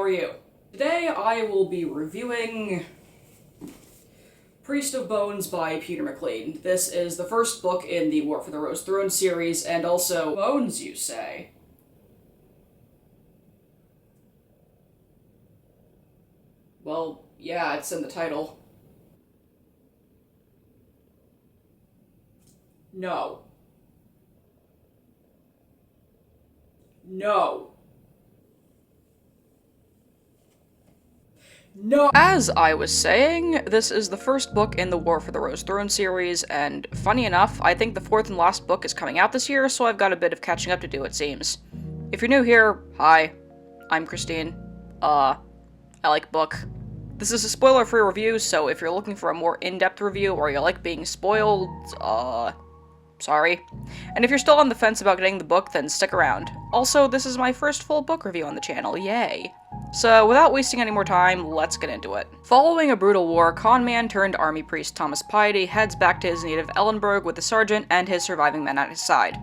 are you? Today I will be reviewing Priest of Bones by Peter McLean. This is the first book in the War for the Rose Throne series, and also Bones, you say? Well, yeah, it's in the title. No. No. No! As I was saying, this is the first book in the War for the Rose Throne series, and funny enough, I think the fourth and last book is coming out this year, so I've got a bit of catching up to do, it seems. If you're new here, hi. I'm Christine. I like book. This is a spoiler-free review, so if you're looking for a more in-depth review, or you like being spoiled, sorry. And if you're still on the fence about getting the book, then stick around. Also, this is my first full book review on the channel, yay. So, without wasting any more time, let's get into it. Following a brutal war, con-man turned army priest Thomas Piety heads back to his native Ellenburg with the sergeant and his surviving men at his side.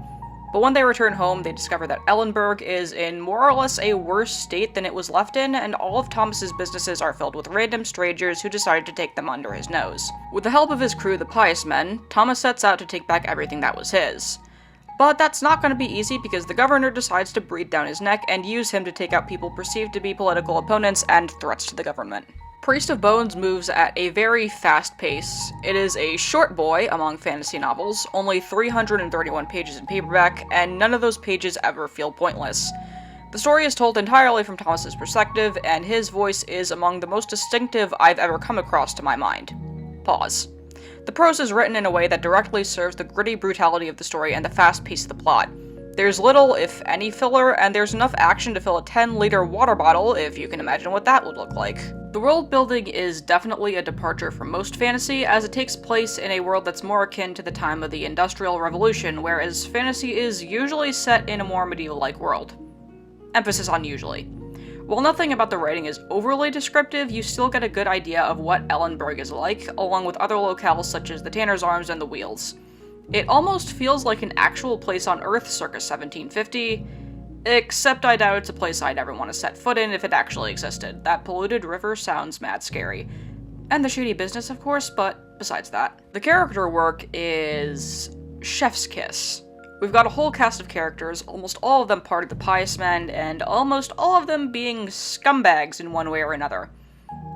But when they return home, they discover that Ellenburg is in more or less a worse state than it was left in, and all of Thomas's businesses are filled with random strangers who decided to take them under his nose. With the help of his crew, the Pious Men, Thomas sets out to take back everything that was his. But that's not going to be easy because the governor decides to breathe down his neck and use him to take out people perceived to be political opponents and threats to the government. Priest of Bones moves at a very fast pace. It is a short boy among fantasy novels, only 331 pages in paperback, and none of those pages ever feel pointless. The story is told entirely from Thomas's perspective, and his voice is among the most distinctive I've ever come across to my mind. Pause. The prose is written in a way that directly serves the gritty brutality of the story and the fast pace of the plot. There's little, if any, filler, and there's enough action to fill a 10-liter water bottle, if you can imagine what that would look like. The world building is definitely a departure from most fantasy, as it takes place in a world that's more akin to the time of the Industrial Revolution, whereas fantasy is usually set in a more medieval-like world. Emphasis on usually. While nothing about the writing is overly descriptive, you still get a good idea of what Ellenburg is like, along with other locales such as the Tanner's Arms and the Wheels. It almost feels like an actual place on Earth circa 1750, except I doubt it's a place I'd ever want to set foot in if it actually existed. That polluted river sounds mad scary. And the shady business, of course, but besides that. The character work is chef's kiss. We've got a whole cast of characters, almost all of them part of the Pious Men, and almost all of them being scumbags in one way or another.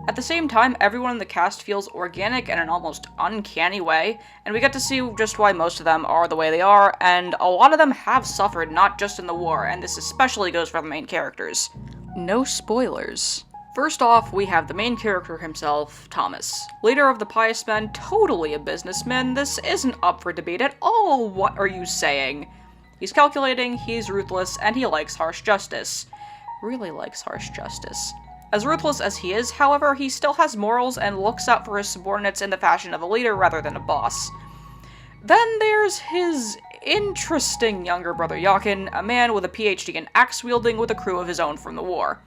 At the same time, everyone in the cast feels organic in an almost uncanny way, and we get to see just why most of them are the way they are, and a lot of them have suffered not just in the war, and this especially goes for the main characters. No spoilers. First off, we have the main character himself, Thomas. Leader of the Pious Men, totally a businessman, this isn't up for debate at all, what are you saying? He's calculating, he's ruthless, and he likes harsh justice. Really likes harsh justice. As ruthless as he is, however, he still has morals and looks out for his subordinates in the fashion of a leader rather than a boss. Then there's his interesting younger brother Jochen, a man with a PhD in axe-wielding with a crew of his own from the war.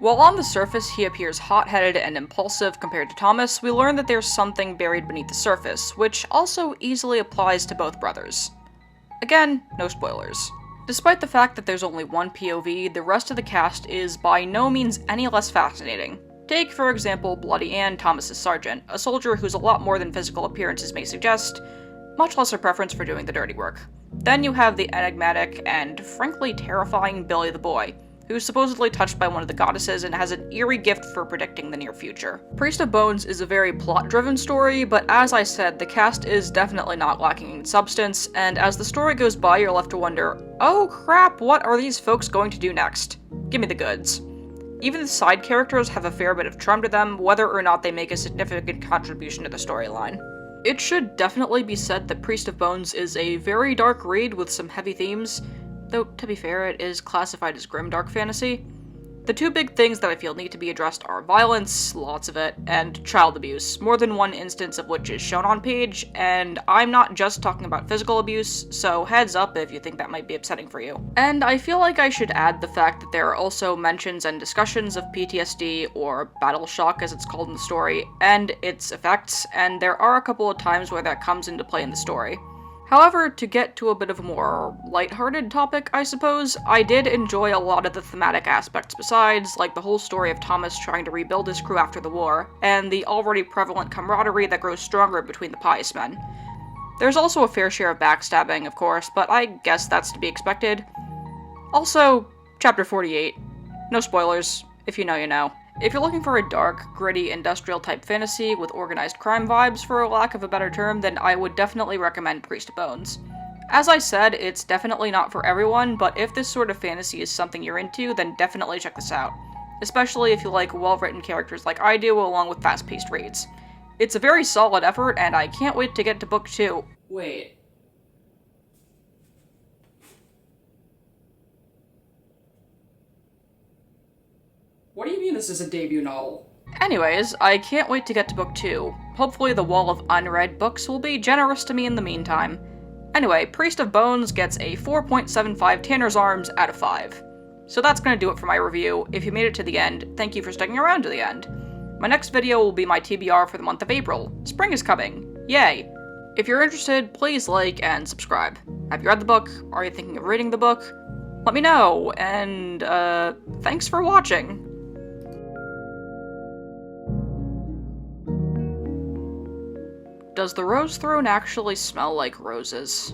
While on the surface he appears hot-headed and impulsive compared to Thomas, we learn that there's something buried beneath the surface, which also easily applies to both brothers. Again, no spoilers. Despite the fact that there's only one POV, the rest of the cast is by no means any less fascinating. Take, for example, Bloody Ann, Thomas's sergeant, a soldier who's a lot more than physical appearances may suggest, much less a preference for doing the dirty work. Then you have the enigmatic and, frankly, terrifying Billy the Boy, who's supposedly touched by one of the goddesses and has an eerie gift for predicting the near future. Priest of Bones is a very plot-driven story, but as I said, the cast is definitely not lacking in substance, and as the story goes by, you're left to wonder, oh crap, what are these folks going to do next? Give me the goods. Even the side characters have a fair bit of charm to them, whether or not they make a significant contribution to the storyline. It should definitely be said that Priest of Bones is a very dark read with some heavy themes, though, to be fair, it is classified as grimdark fantasy. The two big things that I feel need to be addressed are violence, lots of it, and child abuse, more than one instance of which is shown on page, and I'm not just talking about physical abuse, so heads up if you think that might be upsetting for you. And I feel like I should add the fact that there are also mentions and discussions of PTSD, or battle shock as it's called in the story, and its effects, and there are a couple of times where that comes into play in the story. However, to get to a bit of a more lighthearted topic, I suppose, I did enjoy a lot of the thematic aspects besides, like the whole story of Thomas trying to rebuild his crew after the war, and the already prevalent camaraderie that grows stronger between the pious men. There's also a fair share of backstabbing, of course, but I guess that's to be expected. Also, Chapter 48. No spoilers. If you know, you know. If you're looking for a dark, gritty, industrial-type fantasy with organized crime vibes, for lack of a better term, then I would definitely recommend Priest of Bones. As I said, it's definitely not for everyone, but if this sort of fantasy is something you're into, then definitely check this out. Especially if you like well-written characters like I do, along with fast-paced reads. It's a very solid effort, and I can't wait to get to book 2. Wait. What do you mean this is a debut novel? Anyways, I can't wait to get to book 2. Hopefully the wall of unread books will be generous to me in the meantime. Anyway, Priest of Bones gets a 4.75 Tanner's Arms out of 5. So that's gonna do it for my review. If you made it to the end, thank you for sticking around to the end. My next video will be my TBR for the month of April. Spring is coming. Yay! If you're interested, please like and subscribe. Have you read the book? Are you thinking of reading the book? Let me know, and thanks for watching. Does the rose throne actually smell like roses?